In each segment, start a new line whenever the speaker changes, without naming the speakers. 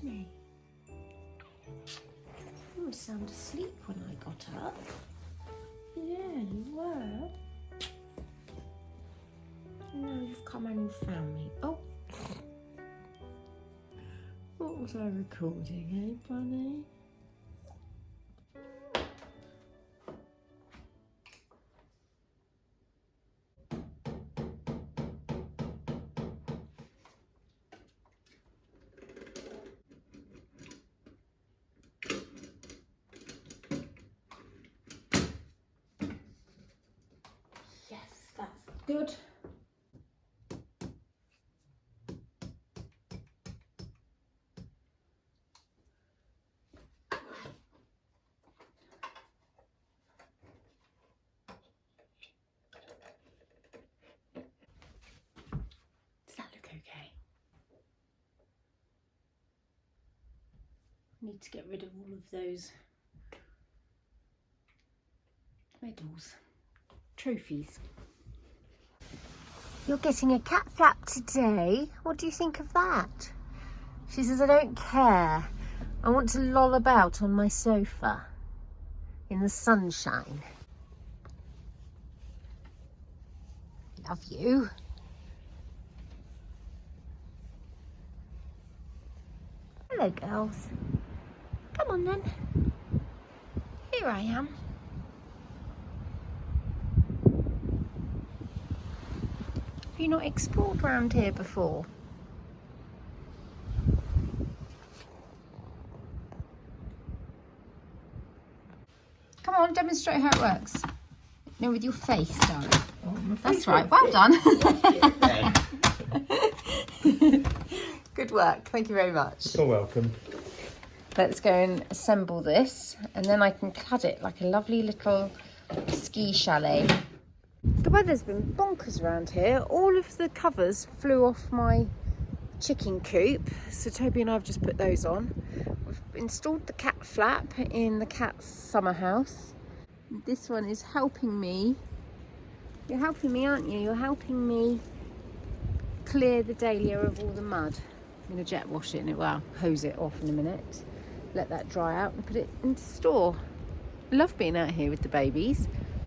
me. You were sound asleep when I got up. Yeah, you were. Now you've come and you've found me. Oh. What was I recording, eh, Bunny? Yes, that's good. Does that look okay? I need to get rid of all of those medals, trophies. You're getting a cat flap today. What do you think of that? She says, I don't care. I want to loll about on my sofa in the sunshine. Love you. Hello, girls. Come on then. Here I am. Have you not explored round here before? Come on, demonstrate how it works. No, with your face, darling. That's right, well done. Good work, thank you very much.
You're welcome.
Let's go and assemble this, and then I can clad it like a lovely little ski chalet. The weather's been bonkers around here. All of the covers flew off my chicken coop, so Toby and I have just put those on. We've installed the cat flap in the cat's summer house. This one is helping me. You're helping me, aren't you? You're helping me clear the dahlia of all the mud. I'm going to jet wash it and well, hose it off in a minute. Let that dry out and put it into store. I love being out here with the babies.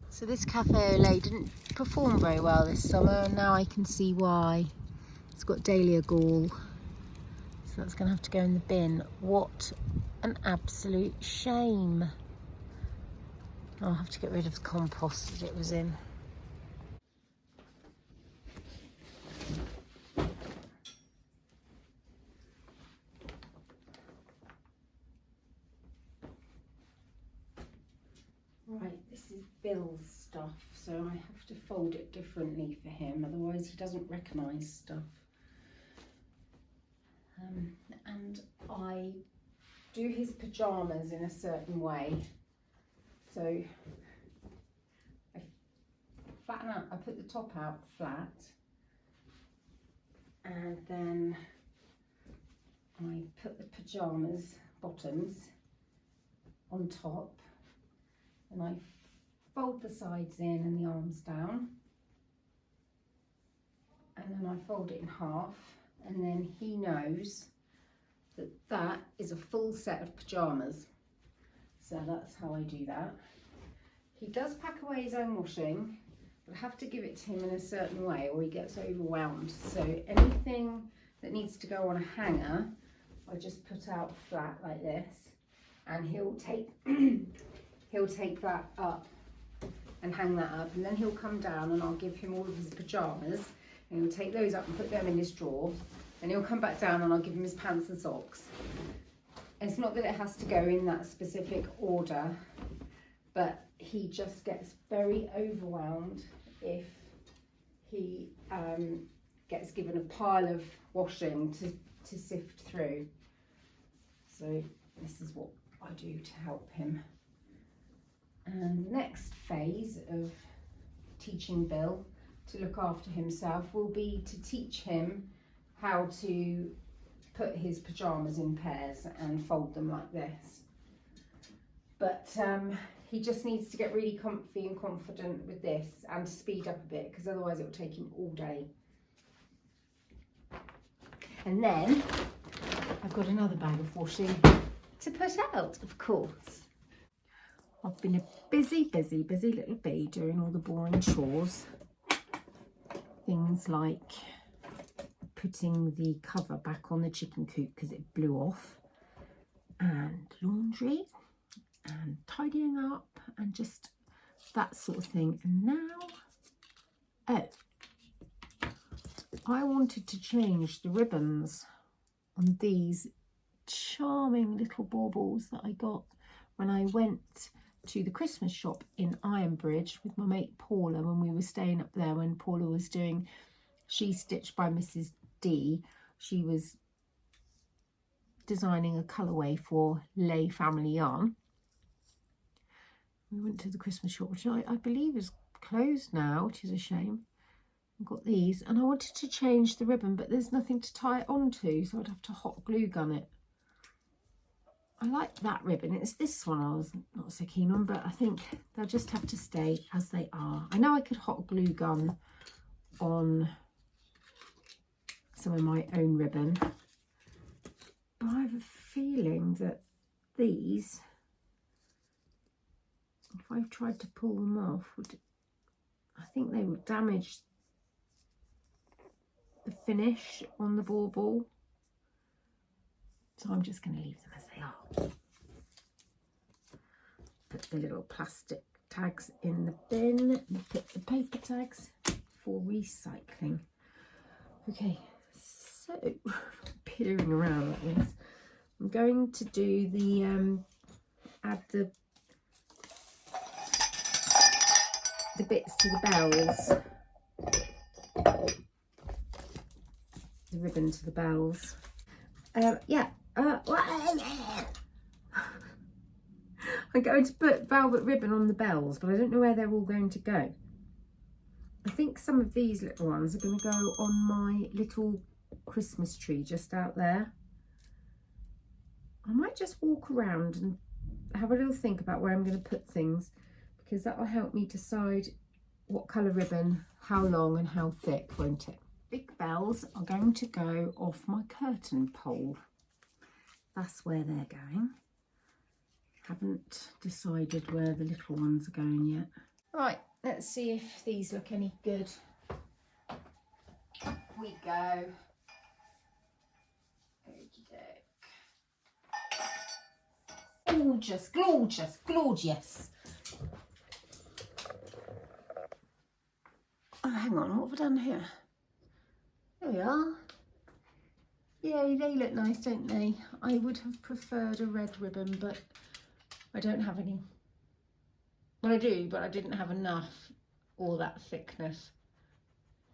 So this cafe au lait didn't perform very well this summer, and now I can see why. It's got dahlia gall, so that's going to have to go in the bin. What an absolute shame. I'll have to get rid of the compost that it was in. Right, this is Bill's stuff, so I have to fold it differently for him, otherwise he doesn't recognise stuff. And I do his pyjamas in a certain way. So I flatten out, I put the top out flat, and then I put the pyjamas bottoms on top, and I fold the sides in and the arms down, and then I fold it in half, and then he knows that that is a full set of pyjamas. So that's how I do that. He does pack away his own washing, but I have to give it to him in a certain way or he gets overwhelmed. So anything that needs to go on a hanger, I just put out flat like this, and he'll take he'll take that up and hang that up, and then he'll come down and I'll give him all of his pyjamas, and he'll take those up and put them in his drawer, and he'll come back down and I'll give him his pants and socks. It's not that it has to go in that specific order, but he just gets very overwhelmed if he gets given a pile of washing to sift through. So this is what I do to help him. And the next phase of teaching Bill to look after himself will be to teach him how to put his pyjamas in pairs and fold them like this. But he just needs to get really comfy and confident with this, and to speed up a bit, because otherwise it will take him all day. And then I've got another bag of washing to put out, of course. I've been a busy little bee doing all the boring chores. Things like putting the cover back on the chicken coop because it blew off, and laundry, and tidying up, and just that sort of thing. And now, I wanted to change the ribbons on these charming little baubles that I got when I went to the Christmas shop in Ironbridge with my mate Paula when we were staying up there, when Paula was doing She Stitched by Mrs. D. She was designing a colourway for Lay Family Yarn. We went to the Christmas shop, which I believe is closed now, which is a shame. I've got these, and I wanted to change the ribbon, but there's nothing to tie it onto, so I'd have to hot glue gun it. I like that ribbon. It's this one I was not so keen on, but I think they'll just have to stay as they are. I know I could hot glue gun on some of my own ribbon, but I have a feeling that these, if I tried to pull them off, I think they would damage the finish on the bauble. So I'm just going to leave them as they are. Put the little plastic tags in the bin and put the paper tags for recycling. Okay, so peering around like this, I'm going to do the add the bits to the bells, the ribbon to the bells. I'm going to put velvet ribbon on the bells, but I don't know where they're all going to go. I think some of these little ones are going to go on my little Christmas tree just out there. I might just walk around and have a little think about where I'm going to put things, because that will help me decide what colour ribbon, how long and how thick, won't it? Big bells are going to go off my curtain pole. That's where they're going. Haven't decided where the little ones are going yet. Right, let's see if these look any good. Here we go. Gorgeous, gorgeous, gorgeous. Oh, hang on, what have I done here? There we are. Yeah, they look nice, don't they? I would have preferred a red ribbon, but I don't have any. Well, I do, but I didn't have enough or that thickness.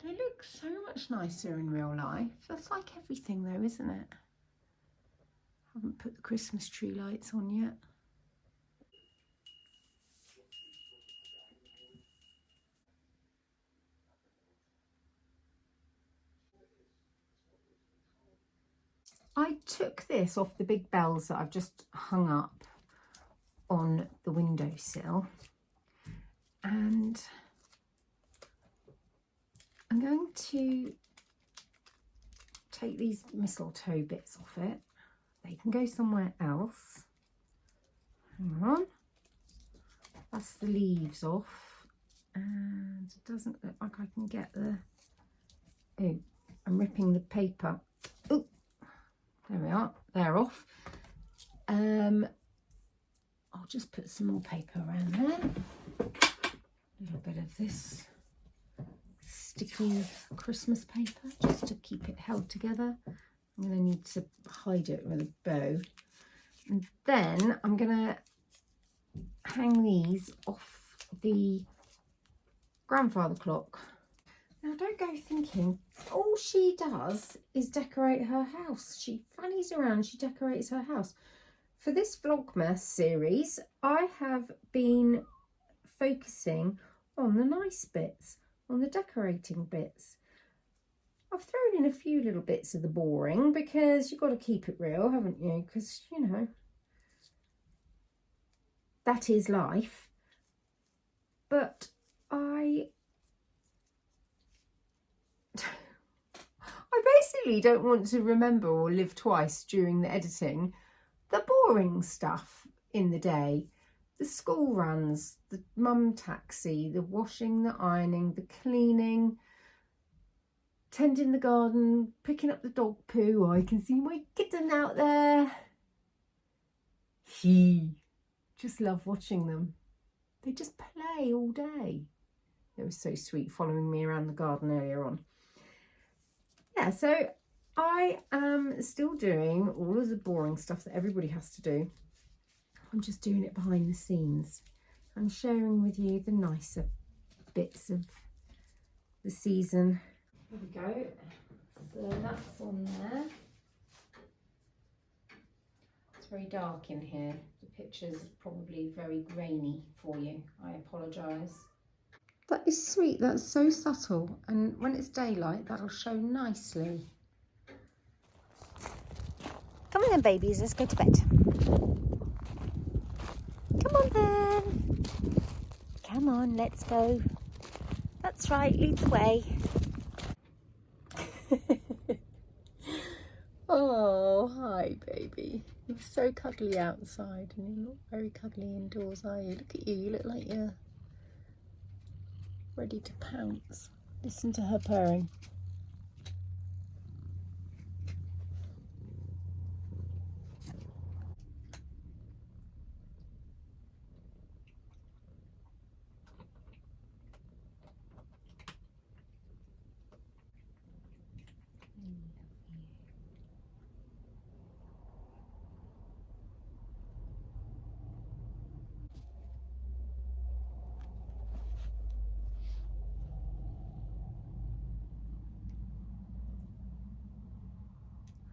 They look so much nicer in real life. That's like everything though, isn't it? Haven't put the Christmas tree lights on yet. I took this off the big bells that I've just hung up on the windowsill, and I'm going to take these mistletoe bits off it. They can go somewhere else. Hang on. That's the leaves off, and it doesn't look like I can get the... Oh, I'm ripping the paper. Oh, there we are. They're off. I'll just put some more paper around there. A little bit of this sticky Christmas paper just to keep it held together. I'm going to need to hide it with a bow. And then I'm going to hang these off the grandfather clock. Now don't go thinking all she does is decorate her house. She fannies around, she decorates her house. For this Vlogmas series, I have been focusing on the nice bits, on the decorating bits. I've thrown in a few little bits of the boring because you've got to keep it real, haven't you? Because, you know, that is life. But I basically really don't want to remember or live twice during the editing the boring stuff in the day. The school runs, the mum taxi, the washing, the ironing, the cleaning, tending the garden, picking up the dog poo. I can see my kitten out there. Just love watching them. They just play all day. It was so sweet following me around the garden earlier on. Yeah, so I am still doing all of the boring stuff that everybody has to do. I'm just doing it behind the scenes. I'm sharing with you the nicer bits of the season. There we go. So that's on there. It's very dark in here. The picture's probably very grainy for you. I apologise. That is sweet. That's so subtle. And when it's daylight, that'll show nicely.
Come on then, babies. Let's go to bed. Come on then. Come on, let's go. That's right, lead the way.
Oh, hi, baby. You're so cuddly outside and you're not very cuddly indoors, are you? Look at you. You look like you're ready to pounce. Listen to her purring.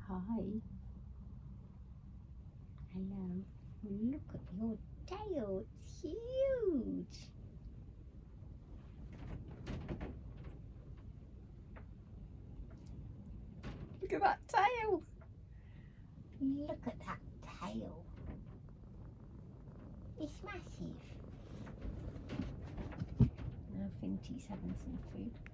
Hi. Hello. Look at your tail. It's huge.
Look at that tail.
Look at that tail. It's massive.
Now Finty's having some food.